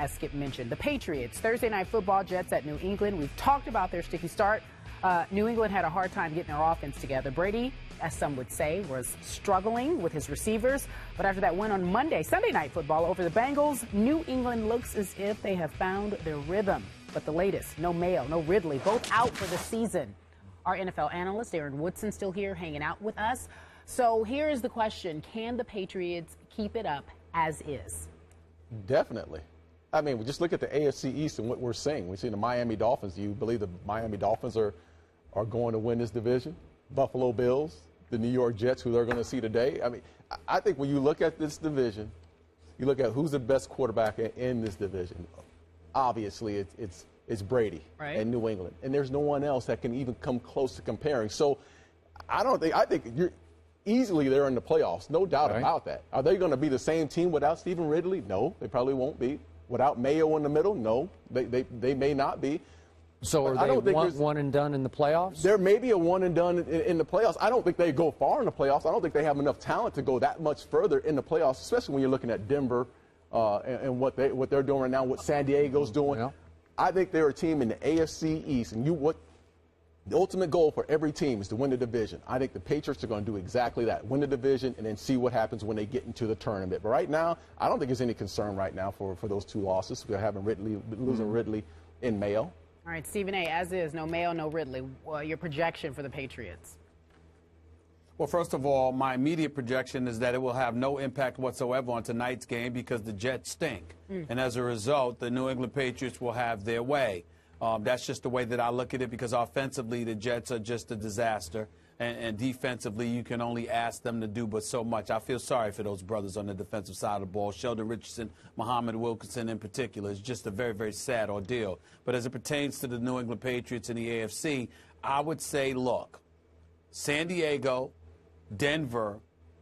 as Skip mentioned. The Patriots, Thursday Night Football, Jets at New England. We've talked about their sticky start. New England had a hard time getting their offense together. Brady, as some would say, was struggling with his receivers. But after that win on Monday, Sunday Night Football over the Bengals, New England looks as if they have found their rhythm. But the latest, no Mayo, no Ridley, both out for the season. Our NFL analyst, Aaron Woodson, still here hanging out with us. So here is the question. Can the Patriots keep it up as is? Definitely. I mean, we just look at the AFC East and what we're seeing. We've seen the Miami Dolphins. Do you believe the Miami Dolphins are going to win this division? Buffalo Bills, the New York Jets, who they're going to see today. I mean, I think when you look at this division, you look at who's the best quarterback in this division. Obviously, it's Brady and New England, and there's no one else that can even come close to comparing. So, I think you're easily they're in the playoffs, no doubt about that. Are they going to be the same team without Stephen Ridley? No, they probably won't be. Without Mayo in the middle? No, they may not be. So are they one and done in the playoffs? There may be a one and done in the playoffs. I don't think they go far in the playoffs. I don't think they have enough talent to go that much further in the playoffs, especially when you're looking at Denver and what they're doing right now, what San Diego's doing. Yeah. I think they're a team in the AFC East, and the ultimate goal for every team is to win the division. I think the Patriots are going to do exactly that, win the division and then see what happens when they get into the tournament. But right now, I don't think there's any concern right now for those two losses. We're having losing Ridley in Mayo. All right, Stephen A., as is, no Mayo, no Ridley. Your projection for the Patriots? Well, first of all, my immediate projection is that it will have no impact whatsoever on tonight's game because the Jets stink. And as a result, the New England Patriots will have their way. That's just the way that I look at it because offensively, the Jets are just a disaster. And defensively, you can only ask them to do but so much. I feel sorry for those brothers on the defensive side of the ball. Sheldon Richardson, Muhammad Wilkerson in particular. It's just a very, very sad ordeal. But as it pertains to the New England Patriots and the AFC, I would say, look, San Diego, Denver,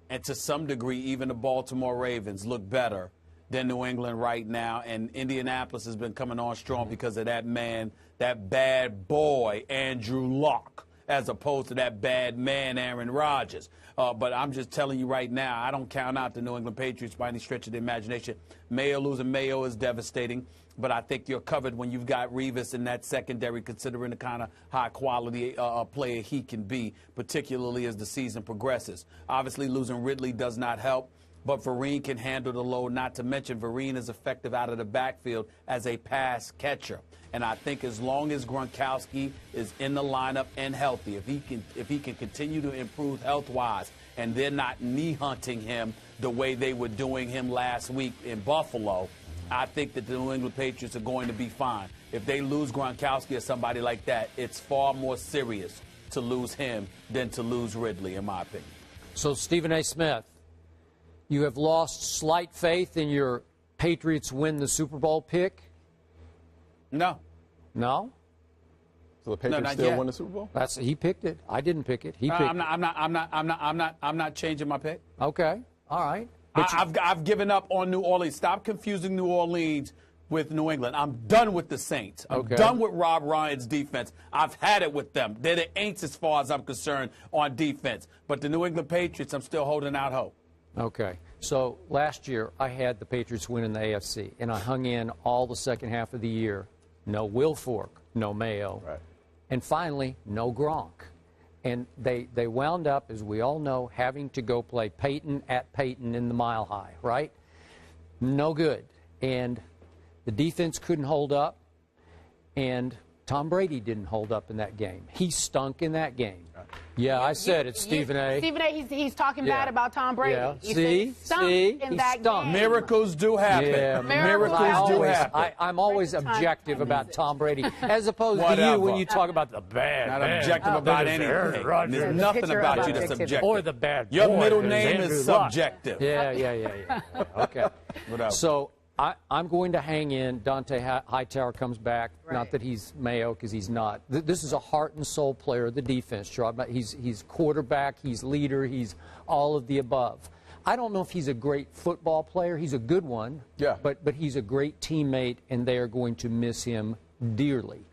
and to some degree even the Baltimore Ravens look better than New England right now. And Indianapolis has been coming on strong because of that man, that bad boy, Andrew Luck, as opposed to that bad man, Aaron Rodgers. But I'm just telling you right now, I don't count out the New England Patriots by any stretch of the imagination. Losing Mayo is devastating, but I think you're covered when you've got Revis in that secondary, considering the kind of high-quality player he can be, particularly as the season progresses. Obviously, losing Ridley does not help. But Vereen can handle the load, not to mention Vereen is effective out of the backfield as a pass catcher. And I think as long as Gronkowski is in the lineup and healthy, if he can continue to improve health-wise and they're not knee-hunting him the way they were doing him last week in Buffalo, I think that the New England Patriots are going to be fine. If they lose Gronkowski or somebody like that, it's far more serious to lose him than to lose Ridley, in my opinion. So, Stephen A. Smith, you have lost slight faith in your Patriots win the Super Bowl pick? No. No? So the Patriots still win the Super Bowl? He picked it. I didn't pick it. He picked it. I'm not changing my pick. Okay. All right. I've given up on New Orleans. Stop confusing New Orleans with New England. I'm done with the Saints. I'm done with Rob Ryan's defense. I've had it with them. They're the Aints as far as I'm concerned on defense. But the New England Patriots, I'm still holding out hope. Okay. So last year I had the Patriots win in the AFC, and I hung in all the second half of the year. No Will Fork, no Mayo, and finally no Gronk. And they wound up, as we all know, having to go play Peyton at Peyton in the Mile High, right? No good. And the defense couldn't hold up, and Tom Brady didn't hold up in that game. He stunk in that game. Yeah, I said it, Stephen A. Stephen A., he's talking bad about Tom Brady. Yeah. He stunk in that game. Miracles do happen. Yeah, miracles do happen. I'm always objective about Tom Brady, as opposed to you when you talk about the bad. Not objective about anything. There's nothing about you that's objective. Or the bad boy. Your middle name is subjective. Yeah. Okay. So I'm going to hang in. Dante Hightower comes back. Not that he's Mayo, because he's not. This is a heart and soul player of the defense, Gerard. He's quarterback, he's leader, he's all of the above. I don't know if he's a great football player. He's a good one. Yeah. But he's a great teammate, and they are going to miss him dearly.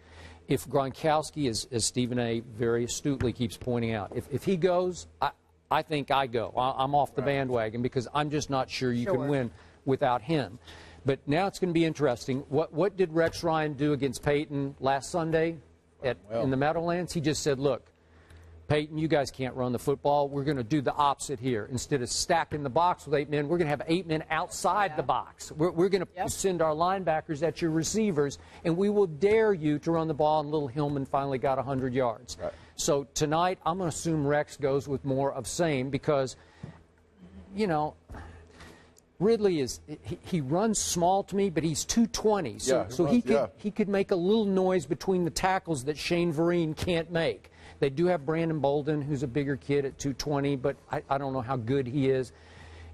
If Gronkowski, as Stephen A. very astutely keeps pointing out, if he goes, I think I go. I'm off the bandwagon because I'm just not sure you can win without him. But now it's going to be interesting. What did Rex Ryan do against Peyton last Sunday in the Meadowlands? He just said, look, Peyton, you guys can't run the football. We're going to do the opposite here. Instead of stacking the box with 8 men, we're going to have 8 men outside the box. We're going to send our linebackers at your receivers, and we will dare you to run the ball. And little Hillman finally got 100 yards. Right. So tonight, I'm going to assume Rex goes with more of same because, you know, Ridley he runs small to me, but he's 220. So he could make a little noise between the tackles that Shane Vereen can't make. They do have Brandon Bolden, who's a bigger kid at 220, but I don't know how good he is.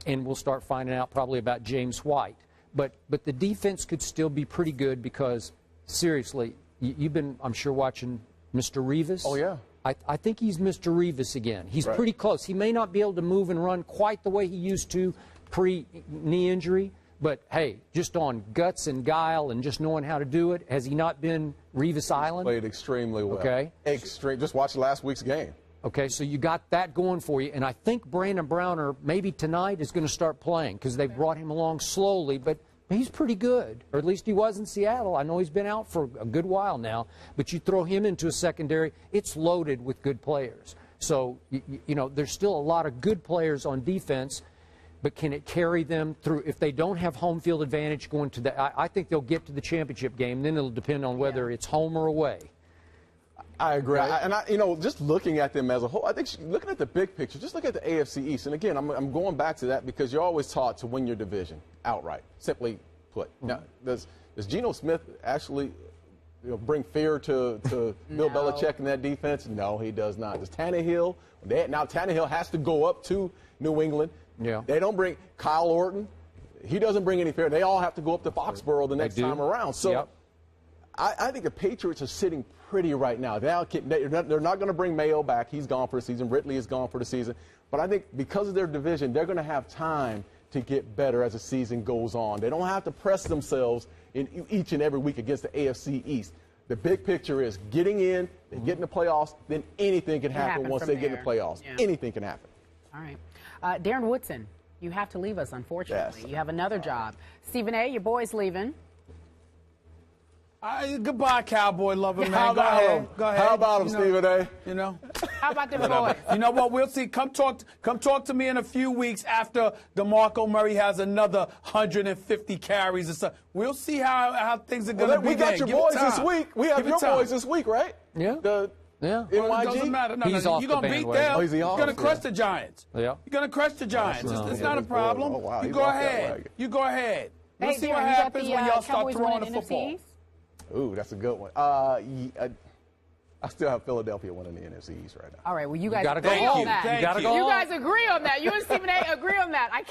And we'll start finding out probably about James White. But the defense could still be pretty good because, seriously, you've been, I'm sure, watching Mr. Revis. Oh, yeah. I think he's Mr. Revis again. He's pretty close. He may not be able to move and run quite the way he used to pre-knee injury, but, hey, just on guts and guile and just knowing how to do it, has he not been Revis Island? Played extremely well. Okay. Just watch last week's game. Okay, so you got that going for you, and I think Brandon Browner maybe tonight is going to start playing because they've brought him along slowly, but he's pretty good, or at least he was in Seattle. I know he's been out for a good while now, but you throw him into a secondary, it's loaded with good players. So, you know, there's still a lot of good players on defense, but can it carry them through? If they don't have home field advantage going to the, I think they'll get to the championship game. Then it'll depend on whether it's home or away. I agree. Right? You know, just looking at them as a whole, I think looking at the big picture, just look at the AFC East. And again, I'm going back to that because you're always taught to win your division outright, simply put. Now, does Geno Smith actually bring fear to Bill Belichick in that defense? No, he does not. Does Tannehill? Now Tannehill has to go up to New England. Yeah. They don't bring Kyle Orton. He doesn't bring any fear. They all have to go up to Foxborough the next time around. So I think the Patriots are sitting pretty right now. They're not going to bring Mayo back. He's gone for the season. Ridley is gone for the season. But I think because of their division, they're going to have time to get better as the season goes on. They don't have to press themselves in each and every week against the AFC East. The big picture is getting in, they get in the playoffs, then anything can happen once they get in the playoffs. Yeah. Anything can happen. All right. Darren Woodson, you have to leave us, unfortunately. Yes. You have another job. Stephen A., your boy's leaving. Goodbye, Cowboy lover, man. How about him? Go ahead. How about him, Stephen A.? You know? How about them boys? You know what? We'll see. Come talk to me in a few weeks after DeMarco Murray has another 150 carries or something. We'll see how things are going to be. We got your boys this week. We have your boys this week, right? Yeah. Well, it doesn't matter. No, he's off you're going to beat them. You're going to crush the Giants. Yeah. You're going to crush the Giants. It's not a problem. Oh, wow. You go ahead. You go ahead. We'll see what happens when y'all start throwing the football. Ooh, that's a good one. I still have Philadelphia winning the NFC East right now. All right, well, you guys agree on that. You got to go home. You guys agree on that. You and Stephen A. agree on that. I can't